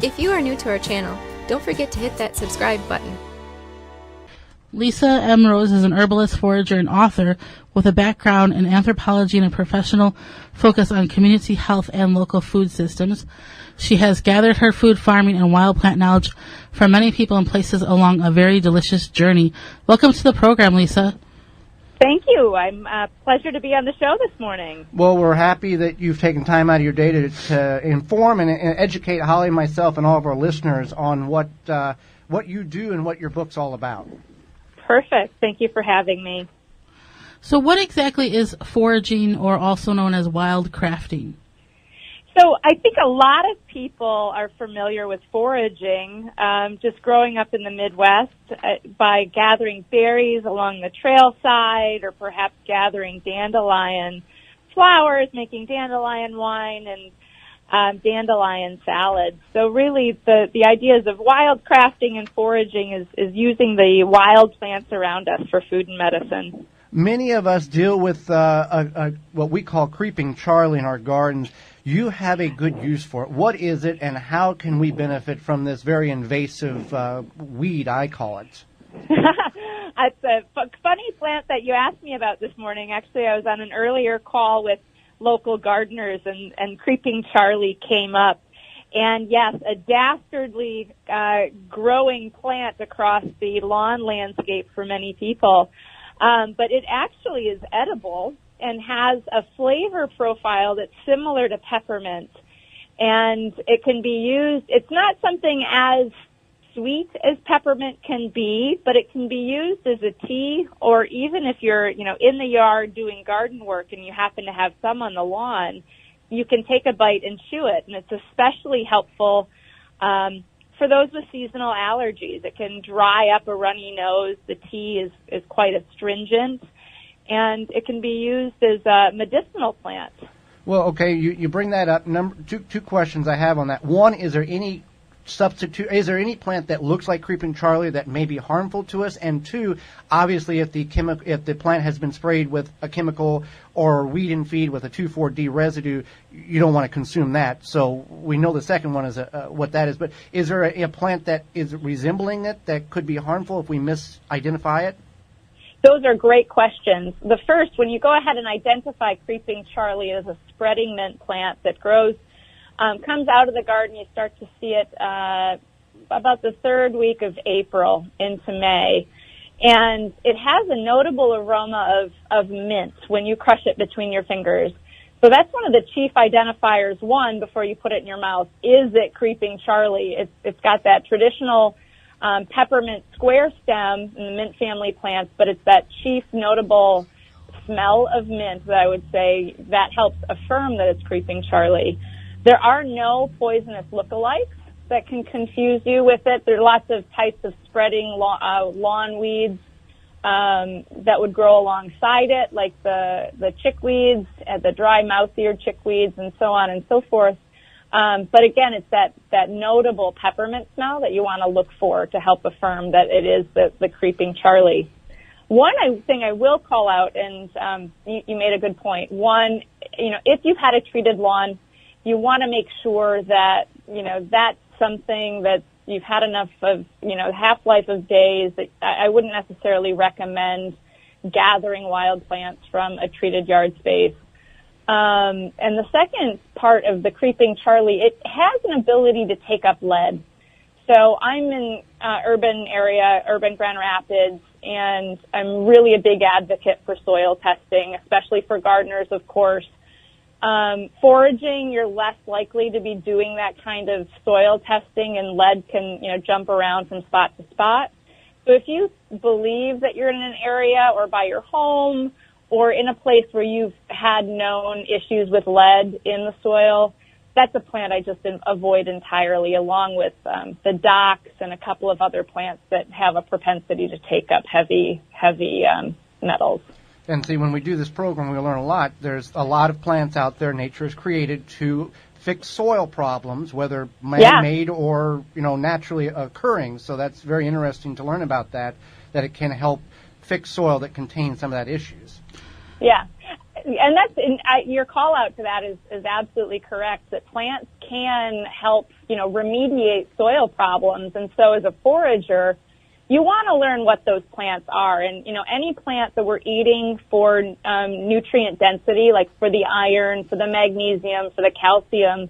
If you are new to our channel, don't forget to hit that subscribe button. Lisa M. Rose is an herbalist, forager, and author with a background in anthropology and a professional focus on community health and local food systems. She has gathered her food, farming, and wild plant knowledge from many people and places along a very delicious journey. Welcome to the program, Lisa. Thank you. I'm pleasure to be on the show this morning. Well, we're happy that you've taken time out of your day to inform and educate Holly, myself, and all of our listeners on what you do and what your book's all about. Perfect. Thank you for having me. So what exactly is foraging, or also known as wild crafting? So I think a lot of people are familiar with foraging, just growing up in the Midwest by gathering berries along the trail side, or perhaps gathering dandelion flowers, making dandelion wine and dandelion salads. So really the ideas of wild crafting and foraging is using the wild plants around us for food and medicine. Many of us deal with what we call creeping Charlie in our gardens. You have a good use for it. What is it, and how can we benefit from this very invasive weed, I call it? It's a funny plant that you asked me about this morning. Actually, I was on an earlier call with local gardeners, and creeping Charlie came up. And yes, a dastardly growing plant across the lawn landscape for many people. But it actually is edible and has a flavor profile that's similar to peppermint. And it can be used, it's not something as sweet as peppermint can be, but it can be used as a tea, or even if you're, in the yard doing garden work and you happen to have some on the lawn, you can take a bite and chew it. And it's especially helpful for those with seasonal allergies. It can dry up a runny nose. The tea is quite astringent, and it can be used as a medicinal plant. Well, okay, you bring that up. Two questions I have on that. One, is there any substitute? Is there any plant that looks like creeping Charlie that may be harmful to us? And two, obviously, if the plant has been sprayed with a chemical or weed and feed with a 2,4-D residue, you don't want to consume that. So we know the second one is what that is. But is there a plant that is resembling it that could be harmful if we misidentify it? Those are great questions. The first, when you go ahead and identify creeping Charlie as a spreading mint plant that grows, comes out of the garden, you start to see it about the third week of April into May. And it has a notable aroma of mint when you crush it between your fingers. So that's one of the chief identifiers, one, before you put it in your mouth. Is it creeping Charlie? It's got that traditional peppermint square stem in the mint family plants, but it's that chief notable smell of mint that I would say that helps affirm that it's creeping Charlie. There are no poisonous lookalikes that can confuse you with it. There are lots of types of spreading lawn weeds that would grow alongside it, like the chickweeds, the dry mouse-eared chickweeds, and so on and so forth. But again, it's that notable peppermint smell that you want to look for to help affirm that it is the creeping Charlie. One thing I will call out, and you made a good point. One, if you've had a treated lawn, you want to make sure that, that's something that you've had enough of, half-life of days. That I wouldn't necessarily recommend gathering wild plants from a treated yard space. And the second part of the creeping Charlie, it has an ability to take up lead. So I'm in urban Grand Rapids, and I'm really a big advocate for soil testing, especially for gardeners, of course. Foraging, you're less likely to be doing that kind of soil testing, and lead can, jump around from spot to spot. So if you believe that you're in an area or by your home or in a place where you've had known issues with lead in the soil, that's a plant I just avoid entirely, along with the docks and a couple of other plants that have a propensity to take up heavy metals. And see, when we do this program, we learn a lot. There's a lot of plants out there nature has created to fix soil problems, whether man-made or, naturally occurring. So that's very interesting to learn about that it can help fix soil that contains some of that issues. Yeah. And that's your call out to that is absolutely correct. That plants can help, remediate soil problems. And so, as a forager, you want to learn what those plants are. And any plant that we're eating for nutrient density, like for the iron, for the magnesium, for the calcium,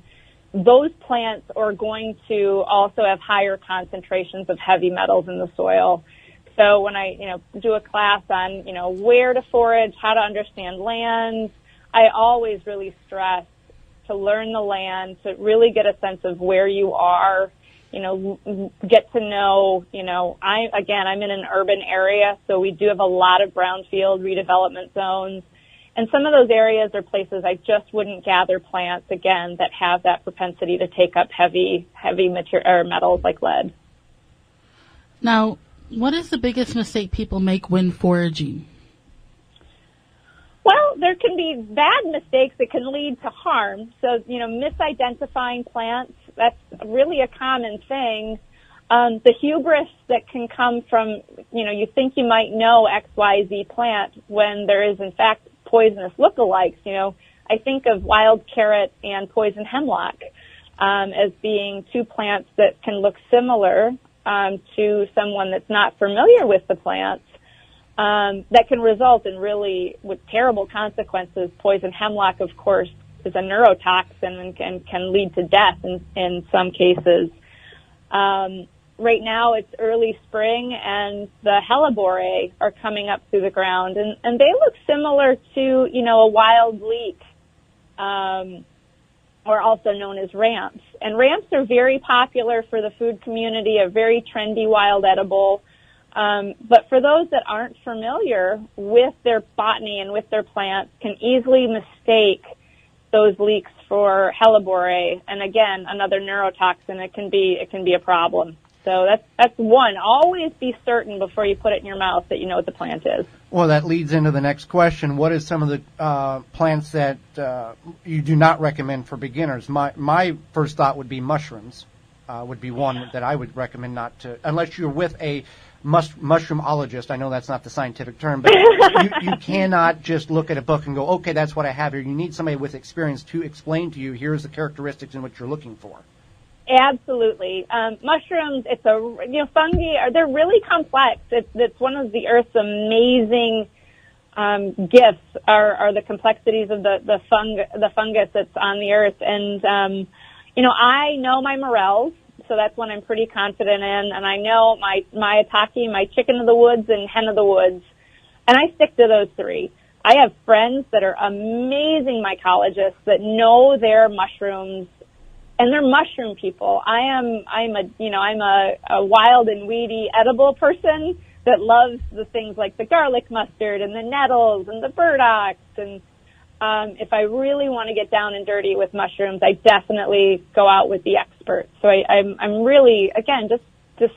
those plants are going to also have higher concentrations of heavy metals in the soil. So when I, do a class on, where to forage, how to understand land, I always really stress to learn the land, to really get a sense of where you are, get to know, I'm in an urban area, so we do have a lot of brownfield redevelopment zones. And some of those areas are places I just wouldn't gather plants, again, that have that propensity to take up heavy material or metals like lead. Now, what is the biggest mistake people make when foraging? Well, there can be bad mistakes that can lead to harm. So, misidentifying plants, that's really a common thing. The hubris that can come from, you think you might know XYZ plant when there is, in fact, poisonous lookalikes. I think of wild carrot and poison hemlock as being two plants that can look similar to someone that's not familiar with the plants, that can result in really with terrible consequences. Poison hemlock, of course, is a neurotoxin and can lead to death in some cases. Right now it's early spring and the hellebore are coming up through the ground and they look similar to, a wild leek, or also known as ramps. And ramps are very popular for the food community, a very trendy wild edible. But for those that aren't familiar with their botany and with their plants, can easily mistake those leeks for hellebore. And again, another neurotoxin. It can be a problem. So that's one. Always be certain before you put it in your mouth that you know what the plant is. Well, that leads into the next question. What is some of the plants that you do not recommend for beginners? My first thought would be mushrooms. Would be one that I would recommend not to, unless you're with a mushroomologist. I know that's not the scientific term, but you cannot just look at a book and go, okay, that's what I have here. You need somebody with experience to explain to you, here's the characteristics in what you're looking for. Absolutely. Mushrooms, fungi, they're really complex. It's one of the Earth's amazing gifts are the complexities of the fungus that's on the Earth. And, I know my morels, so that's one I'm pretty confident in. And I know my maitake, my chicken of the woods and hen of the woods. And I stick to those three. I have friends that are amazing mycologists that know their mushrooms. And they're mushroom people. I'm a wild and weedy edible person that loves the things like the garlic mustard and the nettles and the burdocks. And if I really want to get down and dirty with mushrooms, I definitely go out with the experts. So I'm really, again, just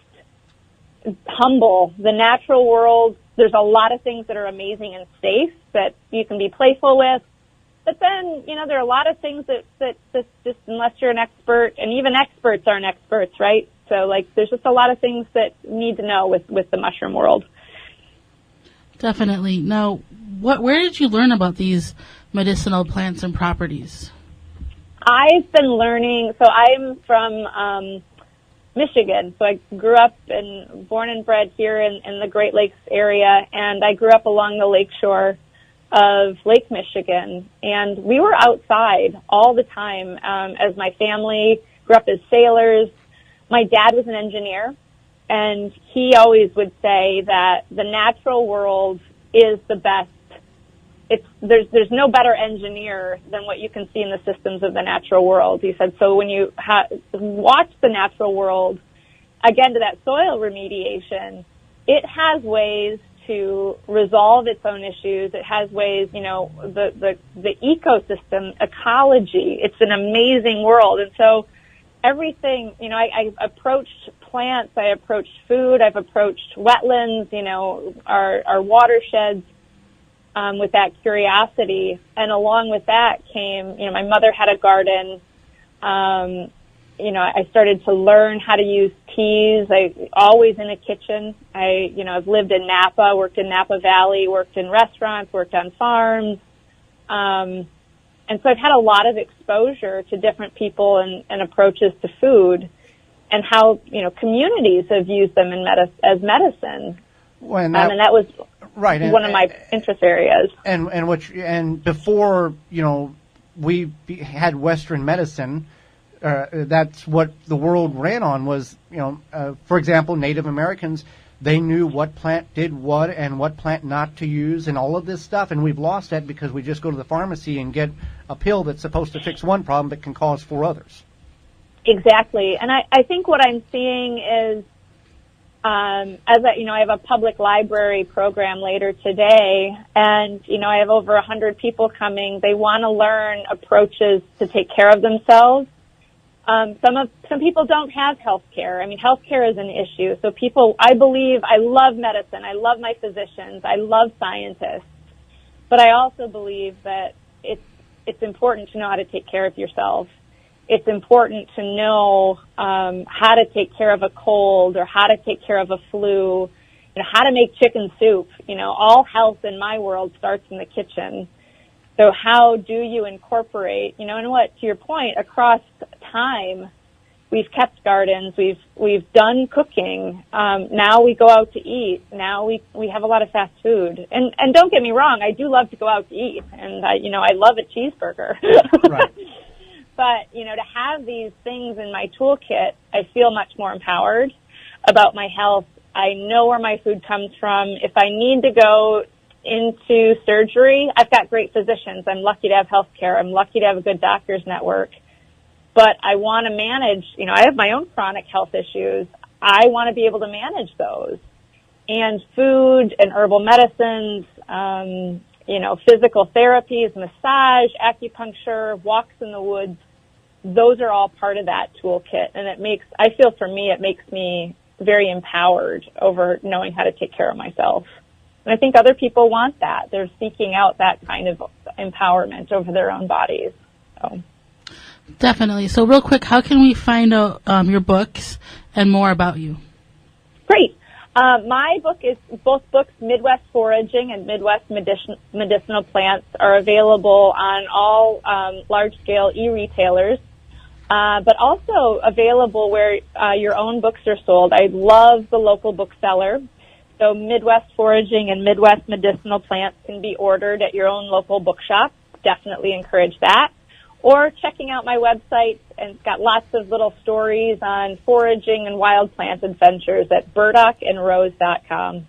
humble. The natural world, there's a lot of things that are amazing and safe that you can be playful with. But then, there are a lot of things that just unless you're an expert, and even experts aren't experts, right? So, there's just a lot of things that you need to know with the mushroom world. Definitely. Now, where did you learn about these medicinal plants and properties? I've been learning, so I'm from Michigan. So I grew up born and bred here in the Great Lakes area, and I grew up along the lakeshore of Lake Michigan, and we were outside all the time as my family grew up as sailors. My dad was an engineer, and he always would say that the natural world is the best. There's no better engineer than what you can see in the systems of the natural world. He said, so when you watch the natural world, again, to that soil remediation, it has ways to resolve its own issues. It has ways, the ecosystem, ecology, it's an amazing world. And so everything, I approached plants, I approached food, I've approached wetlands, our watersheds, with that curiosity. And along with that came, my mother had a garden. I started to learn how to use teas. Always in a kitchen. I've lived in Napa, worked in Napa Valley, worked in restaurants, worked on farms. And so I've had a lot of exposure to different people and approaches to food, and how, communities have used them as medicine. And that was right, one of my interest areas. And before, we had Western medicine, that's what the world ran on was, for example, Native Americans, they knew what plant did what and what plant not to use and all of this stuff. And we've lost that because we just go to the pharmacy and get a pill that's supposed to fix one problem but can cause 4 others. Exactly. And I think what I'm seeing is, I have a public library program later today, and, I have over 100 people coming. They want to learn approaches to take care of themselves. Some people don't have health care. I mean, health care is an issue. So I love medicine. I love my physicians. I love scientists. But I also believe that it's important to know how to take care of yourself. It's important to know how to take care of a cold or how to take care of a flu, how to make chicken soup. All health in my world starts in the kitchen. So how do you incorporate, and to your point, across time, we've kept gardens, we've done cooking, now we go out to eat, now we have a lot of fast food. And don't get me wrong, I do love to go out to eat, and I love a cheeseburger. Right. But, to have these things in my toolkit, I feel much more empowered about my health. I know where my food comes from. If I need to go into surgery, I've got great physicians. I'm lucky to have health care. I'm lucky to have a good doctor's network. But I want to manage, I have my own chronic health issues. I want to be able to manage those. And food and herbal medicines, physical therapies, massage, acupuncture, walks in the woods, those are all part of that toolkit. And it makes me very empowered over knowing how to take care of myself. And I think other people want that. They're seeking out that kind of empowerment over their own bodies. So. Definitely. So real quick, how can we find out your books and more about you? Great. My book is, both books, Midwest Foraging and Midwest Medicinal Plants, are available on all large-scale e-retailers, but also available where your own books are sold. I love the local bookseller. So Midwest Foraging and Midwest Medicinal Plants can be ordered at your own local bookshop. Definitely encourage that. Or checking out my website, and it's got lots of little stories on foraging and wild plant adventures at burdockandrose.com.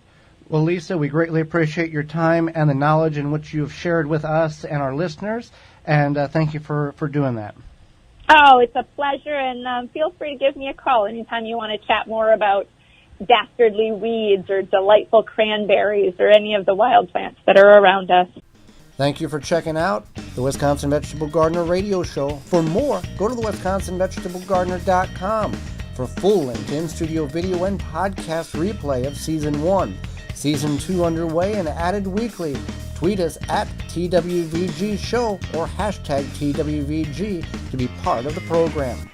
Well, Lisa, we greatly appreciate your time and the knowledge in which you've shared with us and our listeners, and thank you for doing that. Oh, it's a pleasure, and feel free to give me a call anytime you want to chat more about dastardly weeds or delightful cranberries or any of the wild plants that are around us. Thank you for checking out the Wisconsin Vegetable Gardener Radio Show. For more, go to the WisconsinVegetableGardener.com for full-length in-studio video and podcast replay of Season 1. Season 2 underway and added weekly. Tweet us at TWVG Show or hashtag TWVG to be part of the program.